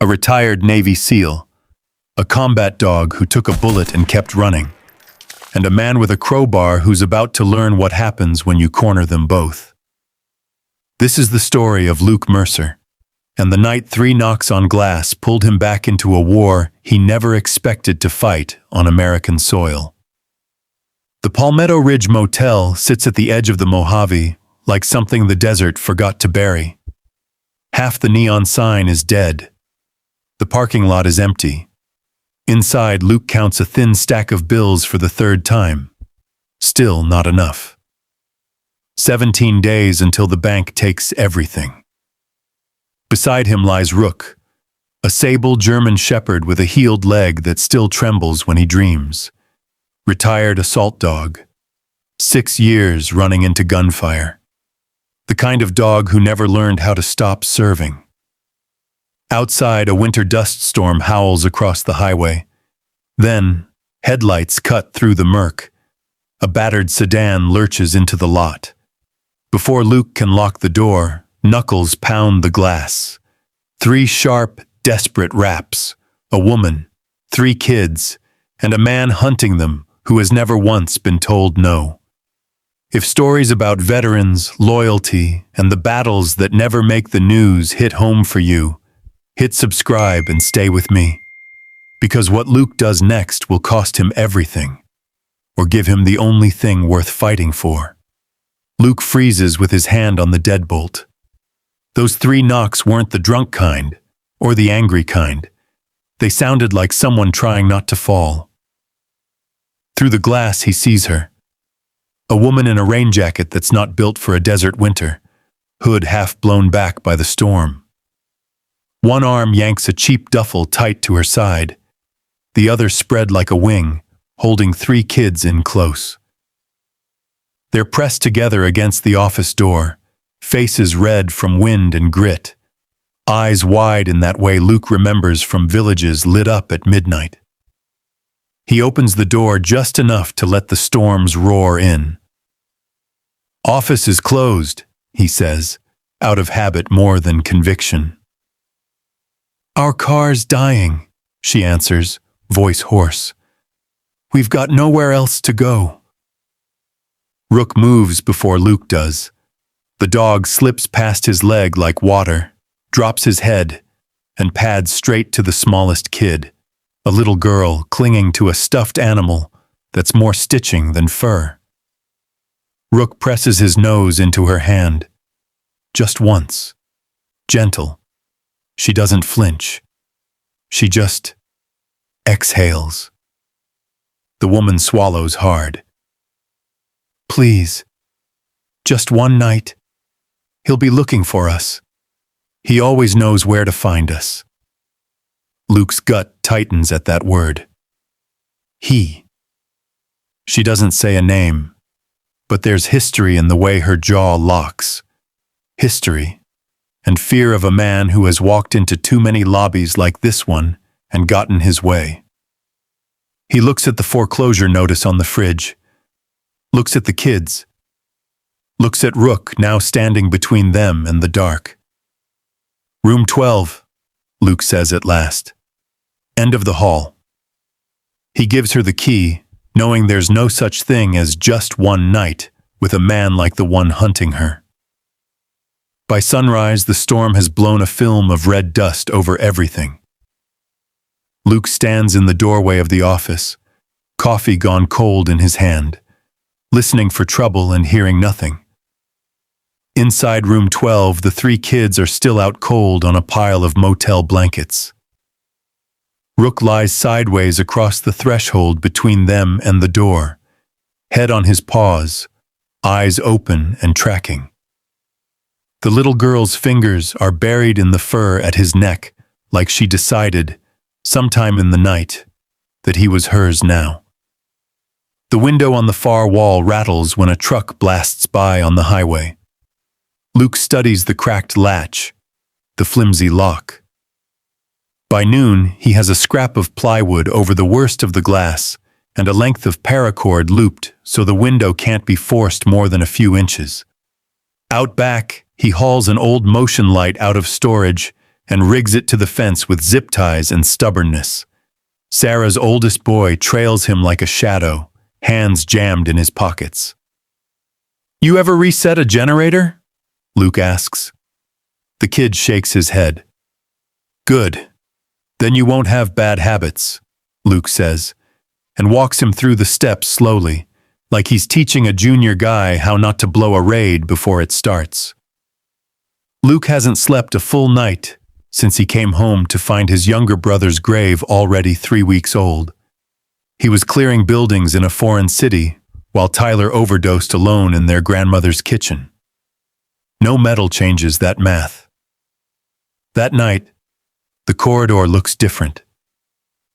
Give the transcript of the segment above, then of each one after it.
a retired Navy SEAL, a combat dog who took a bullet and kept running, and a man with a crowbar who's about to learn what happens when you corner them both. This is the story of Luke Mercer, and the night 3 knocks on glass pulled him back into a war he never expected to fight on American soil. The Palmetto Ridge Motel sits at the edge of the Mojave, like something the desert forgot to bury. Half the neon sign is dead. The parking lot is empty. Inside, Luke counts a thin stack of bills for the 3rd time. Still not enough. 17 days until the bank takes everything. Beside him lies Rook, a sable German shepherd with a healed leg that still trembles when he dreams. Retired assault dog. 6 years running into gunfire. The kind of dog who never learned how to stop serving. Outside, a winter dust storm howls across the highway. Then, headlights cut through the murk. A battered sedan lurches into the lot. Before Luke can lock the door, knuckles pound the glass. 3 sharp, desperate raps. A woman, 3 kids, and a man hunting them who has never once been told no. If stories about veterans, loyalty, and the battles that never make the news hit home for you, hit subscribe and stay with me. Because what Luke does next will cost him everything, or give him the only thing worth fighting for. Luke freezes with his hand on the deadbolt. Those 3 knocks weren't the drunk kind, or the angry kind. They sounded like someone trying not to fall. Through the glass, he sees her. A woman in a rain jacket that's not built for a desert winter, hood half blown back by the storm. One arm yanks a cheap duffel tight to her side, the other spread like a wing, holding 3 kids in close. They're pressed together against the office door, faces red from wind and grit, eyes wide in that way Luke remembers from villages lit up at midnight. He opens the door just enough to let the storms roar in. "Office is closed," he says, out of habit more than conviction. "Our car's dying," she answers, voice hoarse. "We've got nowhere else to go." Rook moves before Luke does. The dog slips past his leg like water, drops his head, and pads straight to the smallest kid, a little girl clinging to a stuffed animal that's more stitching than fur. Rook presses his nose into her hand. Just once. Gentle. She doesn't flinch. She just exhales. The woman swallows hard. "Please. Just one night. He'll be looking for us. He always knows where to find us." Luke's gut tightens at that word. He. She doesn't say a name, but there's history in the way her jaw locks. History, and fear of a man who has walked into too many lobbies like this one and gotten his way. He looks at the foreclosure notice on the fridge, looks at the kids, looks at Rook now standing between them and the dark. "Room 12, Luke says at last. "End of the hall." He gives her the key, knowing there's no such thing as just one night with a man like the one hunting her. By sunrise, the storm has blown a film of red dust over everything. Luke stands in the doorway of the office, coffee gone cold in his hand, listening for trouble and hearing nothing. Inside room 12, the 3 kids are still out cold on a pile of motel blankets. Rook lies sideways across the threshold between them and the door, head on his paws, eyes open and tracking. The little girl's fingers are buried in the fur at his neck, like she decided, sometime in the night, that he was hers now. The window on the far wall rattles when a truck blasts by on the highway. Luke studies the cracked latch, the flimsy lock. By noon, he has a scrap of plywood over the worst of the glass and a length of paracord looped so the window can't be forced more than a few inches. Out back, he hauls an old motion light out of storage and rigs it to the fence with zip ties and stubbornness. Sarah's oldest boy trails him like a shadow, hands jammed in his pockets. "You ever reset a generator?" Luke asks. The kid shakes his head. "Good. Then you won't have bad habits," Luke says, and walks him through the steps slowly, like he's teaching a junior guy how not to blow a raid before it starts. Luke hasn't slept a full night since he came home to find his younger brother's grave already 3 weeks old. He was clearing buildings in a foreign city while Tyler overdosed alone in their grandmother's kitchen. No metal changes that math. That night, the corridor looks different.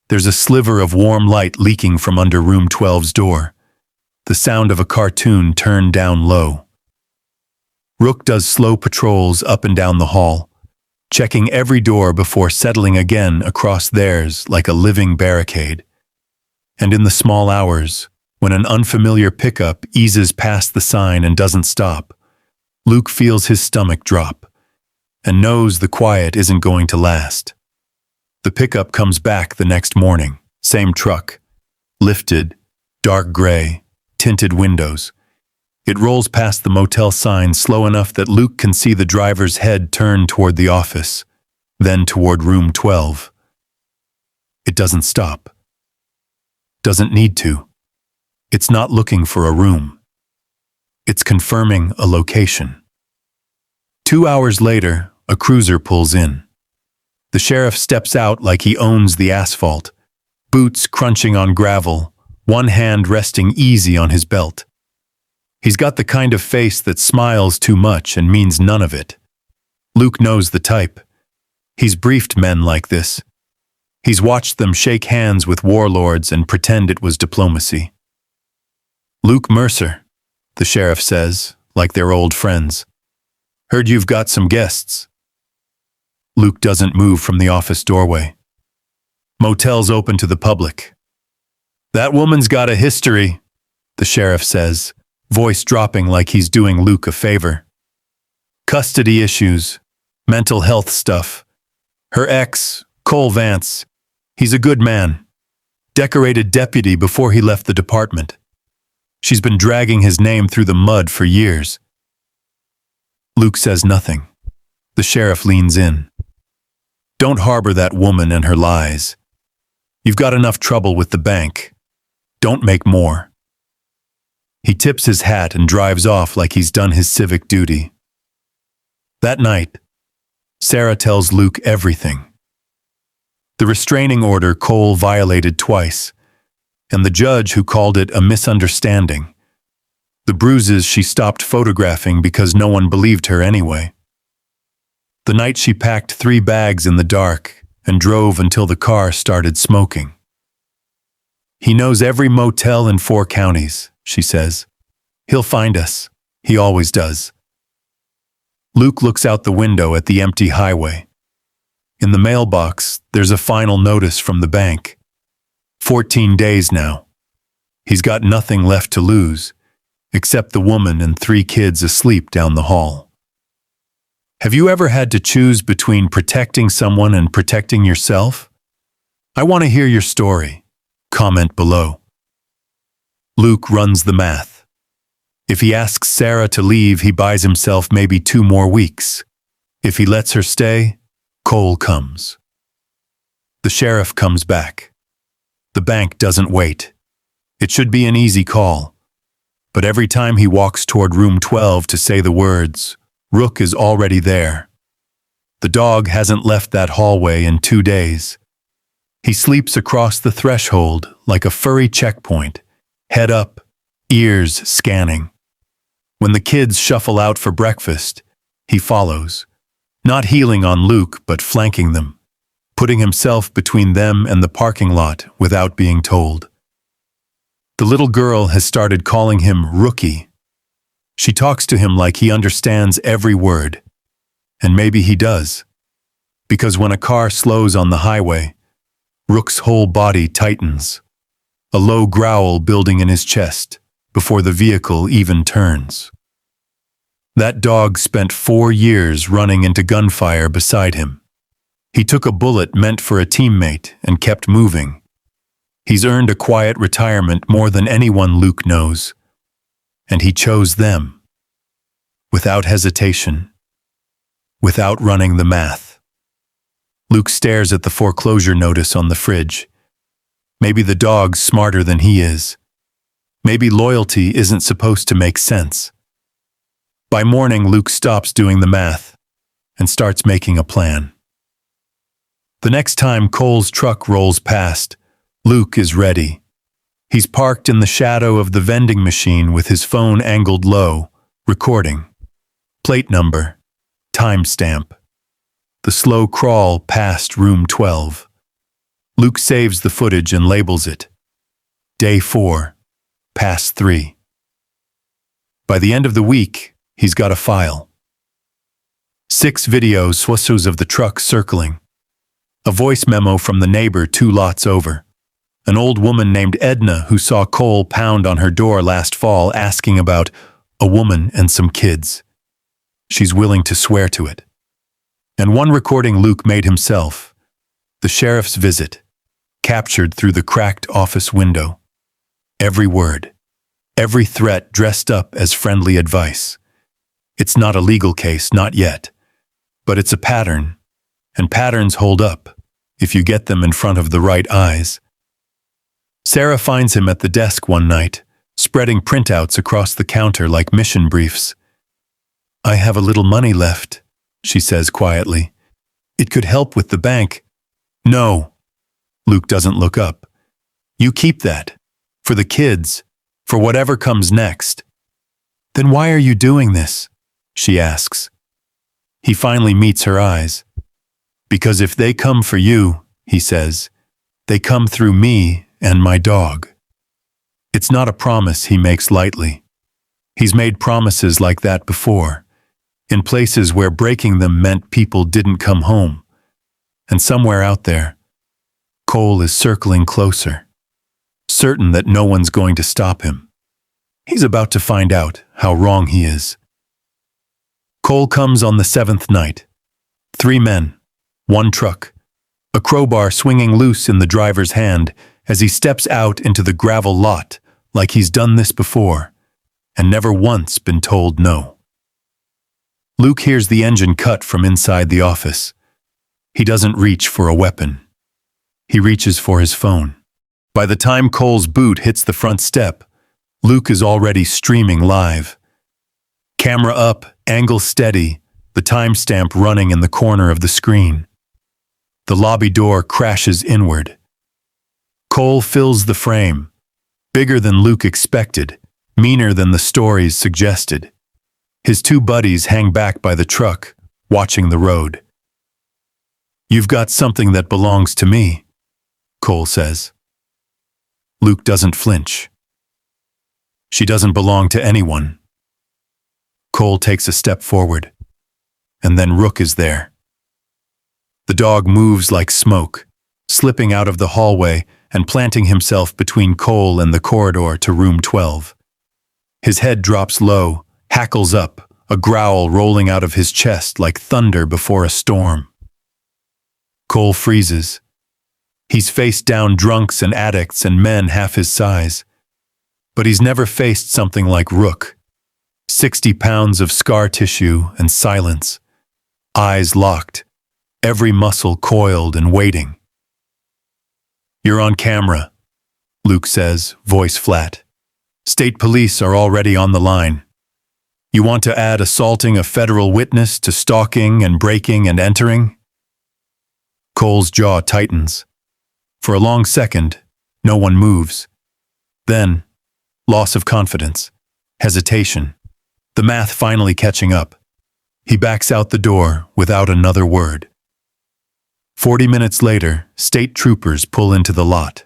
There's a sliver of warm light leaking from under room 12's door, the sound of a cartoon turned down low. Rook does slow patrols up and down the hall, checking every door before settling again across theirs like a living barricade. And in the small hours, when an unfamiliar pickup eases past the sign and doesn't stop, Luke feels his stomach drop and knows the quiet isn't going to last. The pickup comes back the next morning, same truck, lifted, dark gray, tinted windows. It rolls past the motel sign slow enough that Luke can see the driver's head turn toward the office, then toward room 12. It doesn't stop. Doesn't need to. It's not looking for a room. It's confirming a location. 2 hours later, a cruiser pulls in. The sheriff steps out like he owns the asphalt, boots crunching on gravel, one hand resting easy on his belt. He's got the kind of face that smiles too much and means none of it. Luke knows the type. He's briefed men like this. He's watched them shake hands with warlords and pretend it was diplomacy. "Luke Mercer," the sheriff says, like they're old friends. "Heard you've got some guests." Luke doesn't move from the office doorway. "Motel's open to the public." "That woman's got a history," the sheriff says, voice dropping like he's doing Luke a favor. "Custody issues, mental health stuff. Her ex, Cole Vance, he's a good man. Decorated deputy before he left the department. She's been dragging his name through the mud for years." Luke says nothing. The sheriff leans in. "Don't harbor that woman and her lies. You've got enough trouble with the bank. Don't make more." He tips his hat and drives off like he's done his civic duty. That night, Sarah tells Luke everything. The restraining order Cole violated twice, and the judge who called it a misunderstanding. The bruises she stopped photographing because no one believed her anyway. The night she packed 3 bags in the dark and drove until the car started smoking. "He knows every motel in 4 counties, she says. "He'll find us. He always does." Luke looks out the window at the empty highway. In the mailbox, there's a final notice from the bank. 14 days now. He's got nothing left to lose, except the woman and 3 kids asleep down the hall. Have you ever had to choose between protecting someone and protecting yourself? I want to hear your story. Comment below. Luke runs the math. If he asks Sarah to leave, he buys himself maybe 2 more weeks. If he lets her stay, Cole comes. The sheriff comes back. The bank doesn't wait. It should be an easy call. But every time he walks toward room 12 to say the words, Rook is already there. The dog hasn't left that hallway in 2 days. He sleeps across the threshold like a furry checkpoint, head up, ears scanning. When the kids shuffle out for breakfast, he follows, not heeling on Luke but flanking them, putting himself between them and the parking lot without being told. The little girl has started calling him Rookie. She talks to him like he understands every word, and maybe he does, because when a car slows on the highway, Rook's whole body tightens, a low growl building in his chest before the vehicle even turns. That dog spent 4 years running into gunfire beside him. He took a bullet meant for a teammate and kept moving. He's earned a quiet retirement more than anyone Luke knows. And he chose them. Without hesitation. Without running the math. Luke stares at the foreclosure notice on the fridge. Maybe the dog's smarter than he is. Maybe loyalty isn't supposed to make sense. By morning, Luke stops doing the math and starts making a plan. The next time Cole's truck rolls past, Luke is ready. He's parked in the shadow of the vending machine with his phone angled low, recording. Plate number, timestamp. The slow crawl past room 12. Luke saves the footage and labels it. Day 4, past 3. By the end of the week, he's got a file. 6 videos of the truck circling. A voice memo from the neighbor 2 lots over. An old woman named Edna who saw Cole pound on her door last fall asking about a woman and some kids. She's willing to swear to it. And one recording Luke made himself. The sheriff's visit, captured through the cracked office window. Every word, every threat dressed up as friendly advice. It's not a legal case, not yet. But it's a pattern, and patterns hold up if you get them in front of the right eyes. Sarah finds him at the desk one night, spreading printouts across the counter like mission briefs. "I have a little money left," she says quietly. "It could help with the bank." "No." Luke doesn't look up. "You keep that. For the kids. For whatever comes next." "Then why are you doing this?" she asks. He finally meets her eyes. "Because if they come for you," he says, "they come through me and my dog." It's not a promise he makes lightly. He's made promises like that before, in places where breaking them meant people didn't come home. And somewhere out there, Cole is circling closer, certain that no one's going to stop him. He's about to find out how wrong he is. Cole comes on the 7th night. 3 men, 1 truck, a crowbar swinging loose in the driver's hand as he steps out into the gravel lot like he's done this before and never once been told no. Luke hears the engine cut from inside the office. He doesn't reach for a weapon. He reaches for his phone. By the time Cole's boot hits the front step, Luke is already streaming live. Camera up, angle steady, the timestamp running in the corner of the screen. The lobby door crashes inward. Cole fills the frame, bigger than Luke expected, meaner than the stories suggested. His 2 buddies hang back by the truck, watching the road. "You've got something that belongs to me," Cole says. Luke doesn't flinch. "She doesn't belong to anyone." Cole takes a step forward, and then Rook is there. The dog moves like smoke, slipping out of the hallway and planting himself between Cole and the corridor to room 12. His head drops low, hackles up, a growl rolling out of his chest like thunder before a storm. Cole freezes. He's faced down drunks and addicts and men half his size. But he's never faced something like Rook. 60 pounds of scar tissue and silence. Eyes locked, every muscle coiled and waiting. "You're on camera," Luke says, voice flat. "State police are already on the line. You want to add assaulting a federal witness to stalking and breaking and entering?" Cole's jaw tightens. For a long second, no one moves. Then, loss of confidence, hesitation, the math finally catching up. He backs out the door without another word. 40 minutes later, state troopers pull into the lot.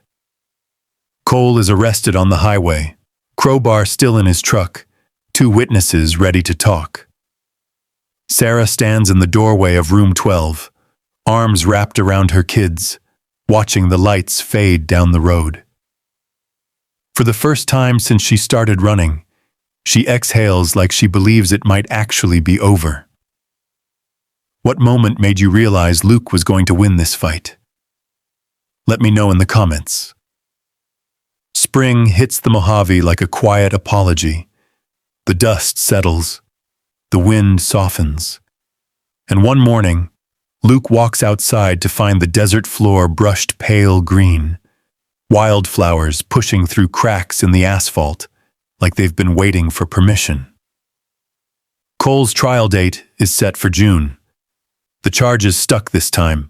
Cole is arrested on the highway, crowbar still in his truck, 2 witnesses ready to talk. Sarah stands in the doorway of room 12, arms wrapped around her kids, watching the lights fade down the road. For the first time since she started running, she exhales like she believes it might actually be over. What moment made you realize Luke was going to win this fight? Let me know in the comments. Spring hits the Mojave like a quiet apology. The dust settles. The wind softens. And one morning, Luke walks outside to find the desert floor brushed pale green, wildflowers pushing through cracks in the asphalt like they've been waiting for permission. Cole's trial date is set for June. The charges stuck this time: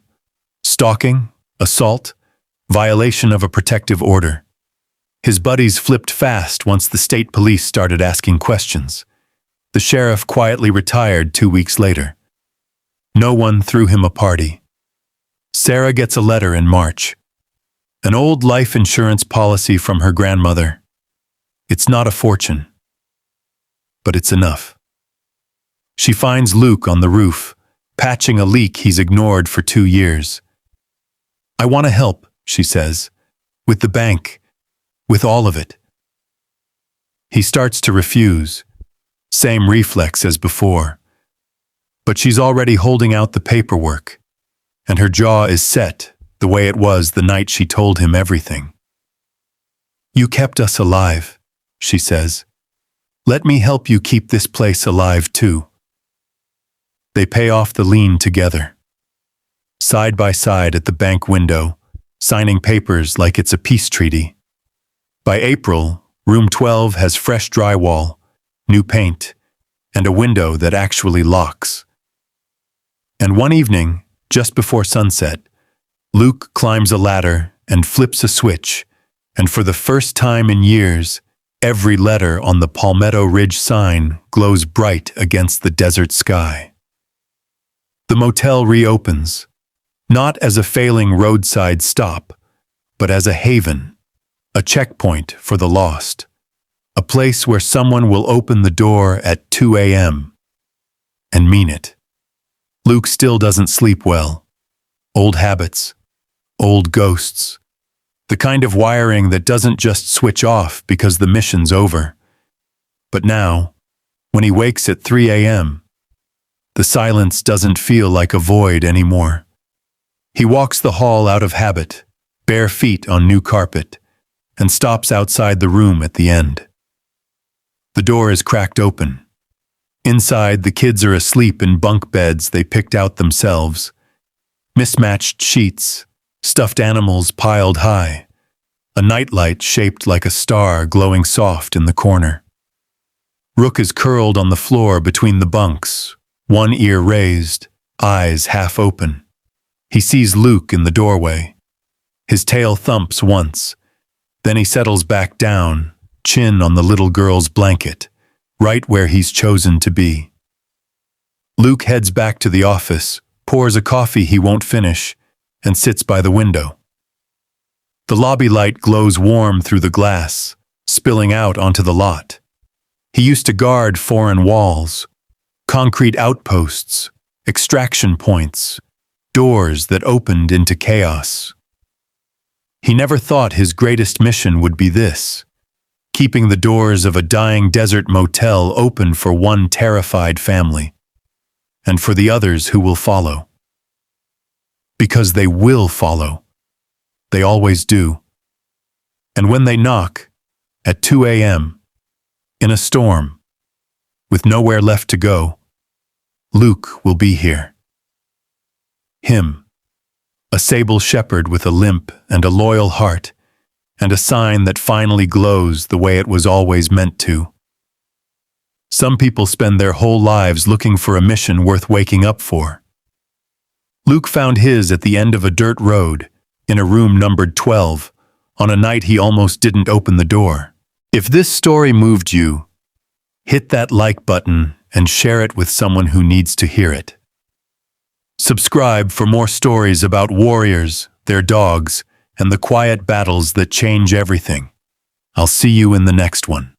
stalking, assault, violation of a protective order. His buddies flipped fast once the state police started asking questions. The sheriff quietly retired 2 weeks later. No one threw him a party. Sarah gets a letter in March. An old life insurance policy from her grandmother. It's not a fortune, but it's enough. She finds Luke on the roof, patching a leak he's ignored for 2 years. "I want to help," she says, "with the bank, with all of it." He starts to refuse, same reflex as before. But she's already holding out the paperwork, and her jaw is set the way it was the night she told him everything. "You kept us alive," she says. "Let me help you keep this place alive too." They pay off the lien together, side by side at the bank window, signing papers like it's a peace treaty. By April, room 12 has fresh drywall, new paint, and a window that actually locks. And one evening, just before sunset, Luke climbs a ladder and flips a switch, and for the first time in years, every letter on the Palmetto Ridge sign glows bright against the desert sky. The motel reopens, not as a failing roadside stop, but as a haven, a checkpoint for the lost, a place where someone will open the door at 2 a.m. and mean it. Luke still doesn't sleep well. Old habits, old ghosts, the kind of wiring that doesn't just switch off because the mission's over. But now, when he wakes at 3 a.m., the silence doesn't feel like a void anymore. He walks the hall out of habit, bare feet on new carpet, and stops outside the room at the end. The door is cracked open. Inside, the kids are asleep in bunk beds they picked out themselves. Mismatched sheets, stuffed animals piled high, a nightlight shaped like a star glowing soft in the corner. Rook is curled on the floor between the bunks, one ear raised, eyes half open. He sees Luke in the doorway. His tail thumps once, then he settles back down, chin on the little girl's blanket, right where he's chosen to be. Luke heads back to the office, pours a coffee he won't finish, and sits by the window. The lobby light glows warm through the glass, spilling out onto the lot. He used to guard foreign walls, concrete outposts, extraction points, doors that opened into chaos. He never thought his greatest mission would be this, keeping the doors of a dying desert motel open for one terrified family, and for the others who will follow. Because they will follow. They always do. And when they knock, at 2 a.m., in a storm, with nowhere left to go, Luke will be here. Him, a sable shepherd with a limp and a loyal heart, and a sign that finally glows the way it was always meant to. Some people spend their whole lives looking for a mission worth waking up for. Luke found his at the end of a dirt road, in a room numbered 12, on a night he almost didn't open the door. If this story moved you, hit that like button and share it with someone who needs to hear it. Subscribe for more stories about warriors, their dogs, and the quiet battles that change everything. I'll see you in the next one.